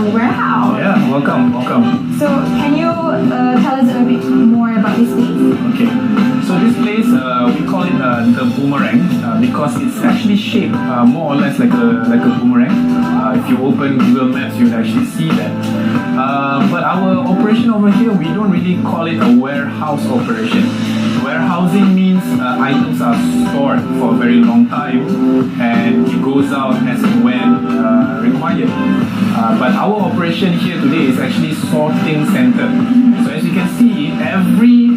our warehouse. Yeah, welcome. So can you tell us a bit more about this place? Okay, so this place, we call it the boomerang because it's actually shaped more or less like a boomerang. If you open Google Maps, you'll actually see that. But our operation over here, we don't really call it a warehouse operation. Warehousing means items are stored for a very long time and it goes out as and when required. But our operation here today is actually sorting center. So as you can see, every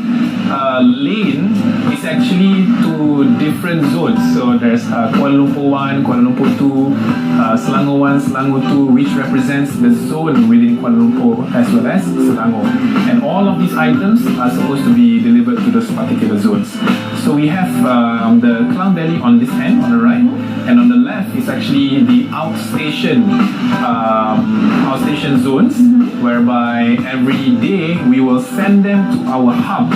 lane is actually to different zones. So there's Kuala Lumpur 1, Kuala Lumpur 2, Selangor 1, Selangor 2, which represents the zone within Kuala Lumpur as well as Selangor. And all of these items are supposed to be delivered to those particular zones. So we have the Klang Valley on this end, on the right, and on the left is actually the outstation zones, whereby every day we will send them to our hub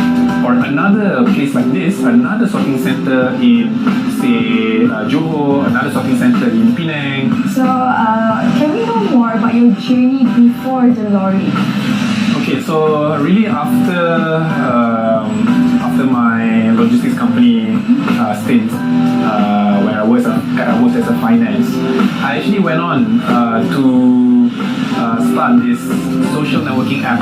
or another place like this, another sorting center in, say, Johor, another sorting center in Penang. So can we know more about your journey before the lorry? Okay, so really after my logistics company stint, where I worked as a finance, I actually went on to start this social networking app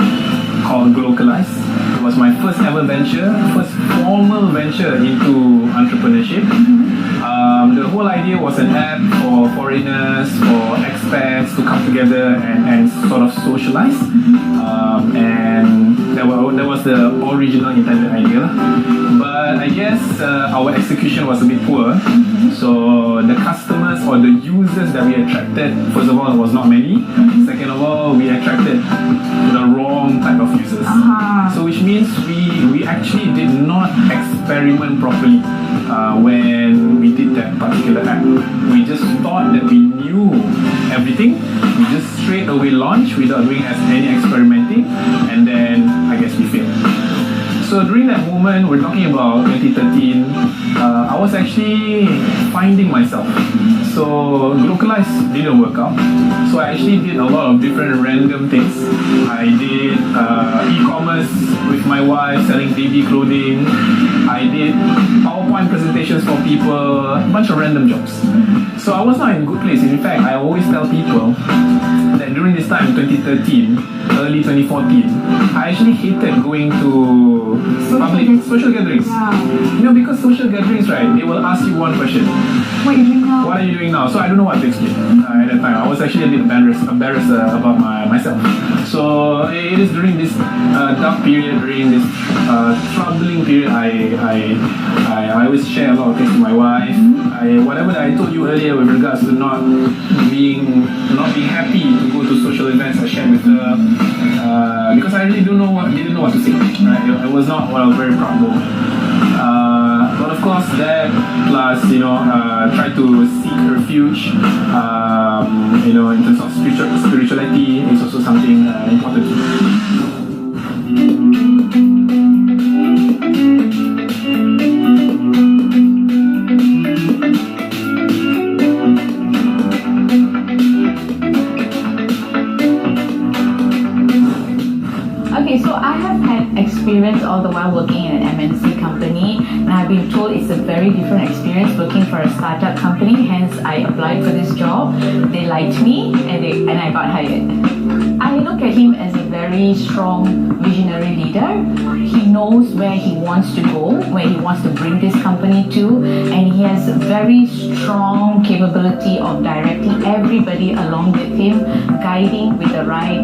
called Glocalize. It was my first ever venture, first formal venture into entrepreneurship. The whole idea was an app for foreigners, for expats to come together and sort of socialize. And that was the original intended idea. But I guess our execution was a bit poor. So the customers or the users that we attracted, first of all, was not many. Second of all, we attracted the wrong type of users. So which means we actually did not experiment properly when we did that particular app. We just thought that we knew everything. We just straight away launched without doing any experimenting, and then I guess we failed. So during that moment, we're talking about 2013, I was actually finding myself. So Localize didn't work out. So I actually did a lot of different random things. I did e-commerce with my wife, selling baby clothing. I did PowerPoint presentations for people, a bunch of random jobs. So I was not in a good place. In fact, I always tell people that during this time, 2013, early 2014, I actually hated going to public social gatherings. You know, because social gatherings, right, they will ask you one question. What are you doing now? What are you doing now? So I don't know what to explain at that time. I was actually a bit embarrassed about myself. So it is during this dark period, during this troubling period, I always share a lot of things to my wife. Whatever that I told you earlier with regards to not being happy to go to social events, I shared with her because I really didn't know what to say. Right? It was not a very proud moment. But of course, that plus try to seek refuge, in terms of spirituality is also something important to me. Okay, so I have had experience all the while working in an MNC company, and I've been told it's a very different experience working for a startup company. Hence, I applied for this job. They liked me, and I got hired. I look at him as a very strong visionary leader. He knows where he wants to go, where he wants to bring this company to, and he has a very strong capability of directing everybody along with him, guiding with the right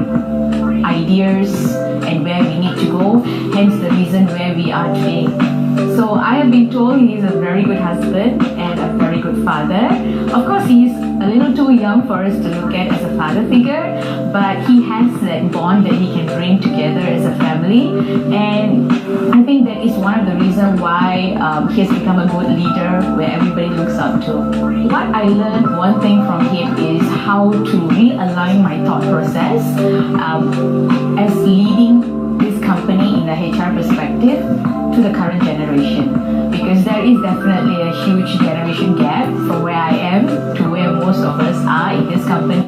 ideas and where we need to go, hence the reason where we are today. So I have been told he's a very good husband and a very good father. Of course, he's a little too young for us to look at as a father figure, but he has that bond that he can bring together as a family, and I think that is one of the reasons why he has become a good leader where everybody looks up to. What I learned, one thing from him, is how to realign my thought process as leading this company in the HR perspective to the current generation, because there is definitely a huge generation gap from where I am to where most of us are in this company,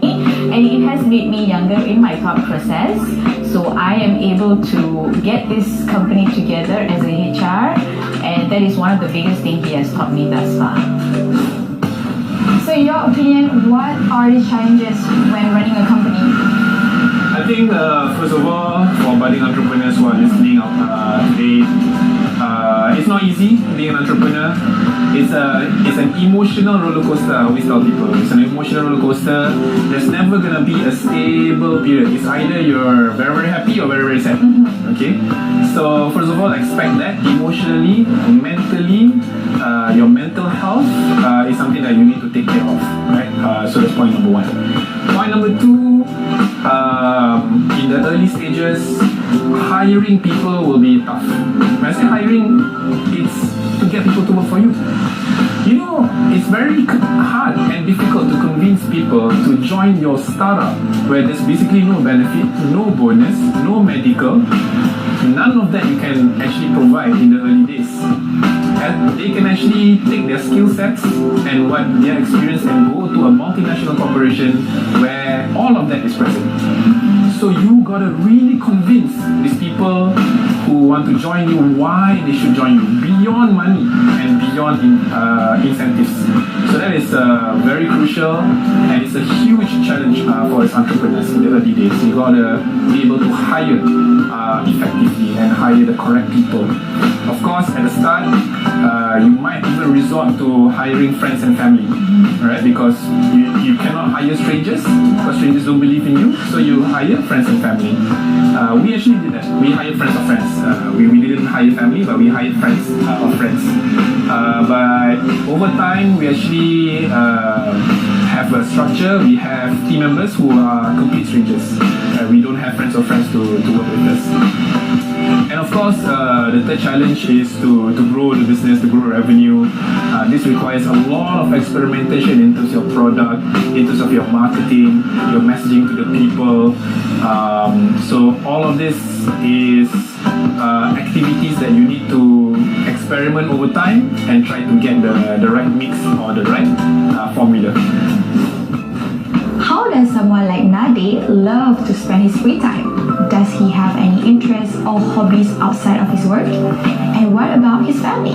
and it has made me younger in my thought process. So I am able to get this company together as a HR, and that is one of the biggest things he has taught me thus far. So in your opinion, what are the challenges when running a company? I think first of all, for budding entrepreneurs who are listening today, it's not easy being an entrepreneur. It's an emotional roller coaster. I always tell people it's an emotional roller coaster. There's never gonna be a stable period. It's either you're very very happy or very very sad. Okay. So first of all, expect that emotionally, mentally, your mental health is something that you need to take care of, right? So that's point number one. Point number two, in the early stages, hiring people will be tough. When I say hiring, it's to get people to work for you. You know, it's very hard and difficult to convince people to join your startup where there's basically no benefit, no bonus, no medical. None of that you can actually provide in the early days. And they can actually take their skill sets and what their experience and go to a multinational corporation where all of that is present. So you gotta really convince these people who want to join you why they should join you beyond money and beyond incentives. So that is very crucial, and it's a huge challenge for us entrepreneurs in the early days. You gotta be able to hire effectively and hire the correct people. Of course, at the start, you might even resort to hiring friends and family, right? Because you cannot hire strangers because strangers don't believe in you. So you hire friends and family. We actually did that. We hired friends of friends. We didn't hire family, but we hired friends of friends. But over time, we actually have a structure. We have team members who are complete strangers. We don't have friends or friends to work with us. And of course, the third challenge is to grow the business, to grow revenue. This requires a lot of experimentation in terms of your product, in terms of your marketing, your messaging to the people. So all of this is activities that you need to experiment over time and try to get the right mix or the right formula. How does someone like Nade love to spend his free time? Does he have any interests or hobbies outside of his work? And what about his family?